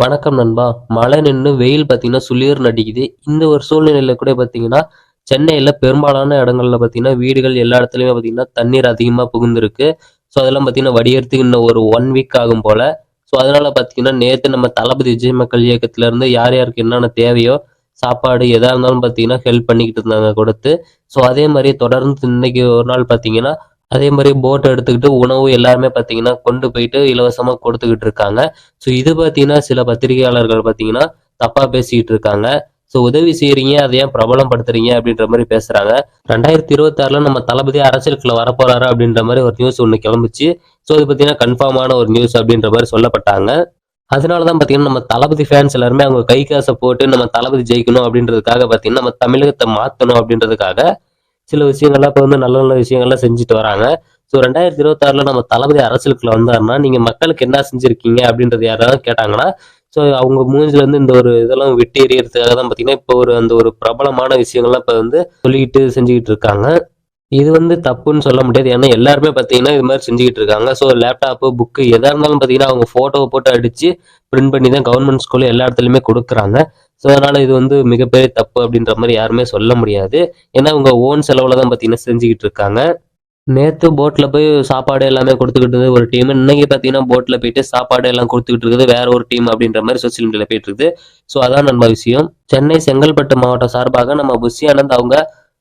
வணக்கம் நண்பா. மழை நின்று வெயில் பார்த்தீங்கன்னா சுளிர் நடிக்குது. இந்த ஒரு சூழ்நிலையில கூட பார்த்தீங்கன்னா சென்னையில் பெரும்பாலான இடங்கள்ல பார்த்தீங்கன்னா வீடுகள் எல்லா இடத்துலையுமே பார்த்தீங்கன்னா தண்ணீர் அதிகமாக புகுந்திருக்கு. ஸோ அதெல்லாம் பார்த்தீங்கன்னா வடிகிறதுக்கு இன்னும் ஒரு 1 வீக் ஆகும் போல. ஸோ அதனால பார்த்தீங்கன்னா நேற்று நம்ம தளபதி விஜய் மக்கள் இயக்கத்திலேருந்து யார் யாருக்கு என்னென்ன தேவையோ சாப்பாடு எதாக இருந்தாலும் பார்த்தீங்கன்னா ஹெல்ப் பண்ணிக்கிட்டு இருந்தாங்க கொடுத்து. ஸோ அதே மாதிரி தொடர்ந்து இன்னைக்கு ஒரு நாள் பார்த்தீங்கன்னா அதே மாதிரி போட் எடுத்துக்கிட்டு உணவு எல்லாருமே பார்த்தீங்கன்னா கொண்டு போயிட்டு இலவசமாக கொடுத்துக்கிட்டு இருக்காங்க. ஸோ இது பார்த்தீங்கன்னா சில பத்திரிகையாளர்கள் பார்த்தீங்கன்னா தப்பா பேசிக்கிட்டு இருக்காங்க. ஸோ உதவி செய்யறீங்க, அதை ஏன் பிரபலம் படுத்துறீங்க அப்படின்ற மாதிரி பேசுறாங்க. 2026 நம்ம தளபதி அரசியலுக்குள்ள வரப்போறாரு அப்படின்ற மாதிரி ஒரு நியூஸ் ஒன்று கிளம்பிச்சு. ஸோ இது பார்த்தீங்கன்னா கன்ஃபார்மான ஒரு நியூஸ் அப்படின்ற மாதிரி சொல்லப்பட்டாங்க. அதனாலதான் பாத்தீங்கன்னா நம்ம தளபதி ஃபேன்ஸ் எல்லாருமே அவங்க கை காசை போட்டு நம்ம தளபதி ஜெயிக்கணும் அப்படின்றதுக்காக பாத்தீங்கன்னா நம்ம தமிழகத்தை மாத்தணும் அப்படின்றதுக்காக சில விஷயங்கள்லாம் இப்போ வந்து நல்ல நல்ல விஷயங்கள்லாம் செஞ்சுட்டு வராங்க. ஸோ 2026 நம்ம தளபதி அரசியலுக்குள்ள வந்தாருன்னா நீங்க மக்களுக்கு என்ன செஞ்சிருக்கீங்க அப்படின்றது யாராவது கேட்டாங்கன்னா ஸோ அவங்க மூஞ்சில இருந்து இந்த ஒரு இதெல்லாம் விட்டு எறியறதுக்காக தான் பார்த்தீங்கன்னா இப்போ அந்த ஒரு பிரபலமான விஷயங்கள்லாம் இப்போ வந்து சொல்லிக்கிட்டு செஞ்சுக்கிட்டு இருக்காங்க. இது வந்து தப்புன்னு சொல்ல முடியாது. ஏன்னா எல்லாருமே பார்த்தீங்கன்னா இது மாதிரி செஞ்சுக்கிட்டு இருக்காங்க. ஸோ லேப்டாப்பு புக்கு எதாக இருந்தாலும் பார்த்தீங்கன்னா அவங்க ஃபோட்டோவை போட்டு அடித்து பிரிண்ட் பண்ணி தான் கவர்மெண்ட் ஸ்கூலில் எல்லா இடத்துலையுமே கொடுக்குறாங்க. ஸோ அதனால் இது வந்து மிகப்பெரிய தப்பு அப்படின்ற மாதிரி யாருமே சொல்ல முடியாது. ஏன்னா அவங்க ஓன் செலவில் தான் பார்த்தீங்கன்னா செஞ்சுக்கிட்டு இருக்காங்க. நேற்று போட்டில் போய் சாப்பாடு எல்லாமே கொடுத்துக்கிட்டு ஒரு டீம், இன்னைக்கு பார்த்தீங்கன்னா போட்டில் போயிட்டு சாப்பாடு எல்லாம் கொடுத்துக்கிட்டு இருக்குது வேற ஒரு டீம் அப்படின்ற மாதிரி சோசியல் மீடியாவில் போயிட்டு இருக்குது. ஸோ அதான் நம்ம விஷயம். சென்னை செங்கல்பட்டு மாவட்டம் சார்பாக நம்ம புஷி ஆனந்த் அவங்க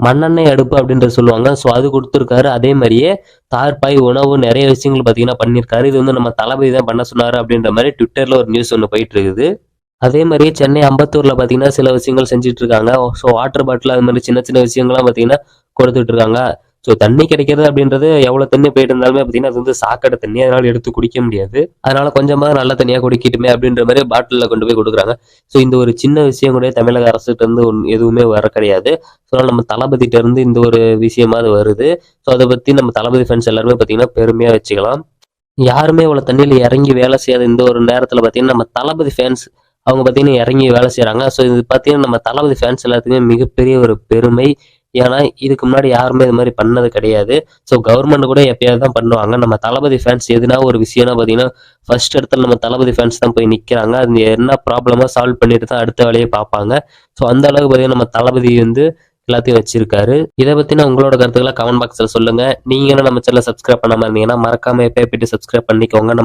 மண்ணெண்ணெய் அடுப்பு அப்படின்றது சொல்லுவாங்க. ஸோ அது கொடுத்துருக்காரு. அதே மாதிரியே தார்பாய் உணவு நிறைய விஷயங்கள் பார்த்தீங்கன்னா பண்ணியிருக்காரு. இது வந்து நம்ம தளபதி தான் பண்ண சொன்னாரு அப்படின்ற மாதிரி ட்விட்டர்ல ஒரு நியூஸ் ஒன்று போயிட்டு இருக்குது. அதே மாதிரி சென்னை அம்பத்தூர்ல பார்த்தீங்கன்னா சில விஷயங்கள் செஞ்சுட்டு இருக்காங்க. ஸோ வாட்டர் பாட்டில் அது மாதிரி சின்ன சின்ன விஷயங்கள்லாம் பார்த்தீங்கன்னா கொடுத்துட்டு இருக்காங்க. ஸோ தண்ணி கிடைக்கிறது அப்படின்றது எவ்வளோ தண்ணி போயிட்டு இருந்தாலுமே பார்த்தீங்கன்னா அது வந்து சாக்கடை தண்ணி, அதனால எடுத்து குடிக்க முடியாது. அதனால கொஞ்சமாக நல்ல தண்ணியாக குடிக்கட்டுமே அப்படின்ற மாதிரி பாட்டிலில் கொண்டு போய் கொடுக்குறாங்க. ஸோ இந்த ஒரு சின்ன விஷயம் கூட தமிழக அரசுகிட்ட இருந்து எதுவுமே வர கிடையாது. ஸோ நம்ம தளபதிட்ட இருந்து இந்த ஒரு விஷயமா அது வருது. ஸோ அதை பற்றி நம்ம தளபதி ஃபேன்ஸ் எல்லாருமே பார்த்தீங்கன்னா பெருமையாக வச்சுக்கலாம். யாருமே இவ்வளோ தண்ணியில் இறங்கி வேலை செய்யாத இந்த ஒரு நேரத்தில் பார்த்தீங்கன்னா நம்ம தளபதி ஃபேன்ஸ் அவங்க பார்த்தீங்கன்னா இறங்கி வேலை செய்கிறாங்க. ஸோ இது பார்த்தீங்கன்னா நம்ம தளபதி ஃபேன்ஸ் எல்லாத்துக்குமே மிகப்பெரிய ஒரு பெருமை. ஏன்னா இதுக்கு முன்னாடி யாருமே இது மாதிரி பண்ணது கிடையாது. ஸோ கவர்மெண்ட் கூட எப்பயாவது தான் பண்ணுவாங்க. நம்ம தளபதி ஃபேன்ஸ் எதுனா ஒரு விஷயம்னா பார்த்தீங்கன்னா ஃபர்ஸ்ட் இடத்துல நம்ம தளபதி ஃபேன்ஸ் தான் போய் நிற்கிறாங்க. அது என்ன ப்ராப்ளமாக சால்வ் பண்ணிட்டு தான் அடுத்த வேலையை பார்ப்பாங்க. ஸோ அந்த அளவுக்கு பார்த்தீங்கன்னா நம்ம தளபதி வந்து எல்லாத்தையும் வச்சிருக்காரு. இதை பற்றின உங்களோட கருத்துக்களை கமெண்ட் பாக்ஸில் சொல்லுங்கள். நீங்களும் நம்ம சேனலை சப்ஸ்கிரைப் பண்ணாமல் இருந்தீங்கன்னா மறக்காமல் எப்போ போயிட்டு சப்ஸ்கிரைப் பண்ணிக்கோங்க.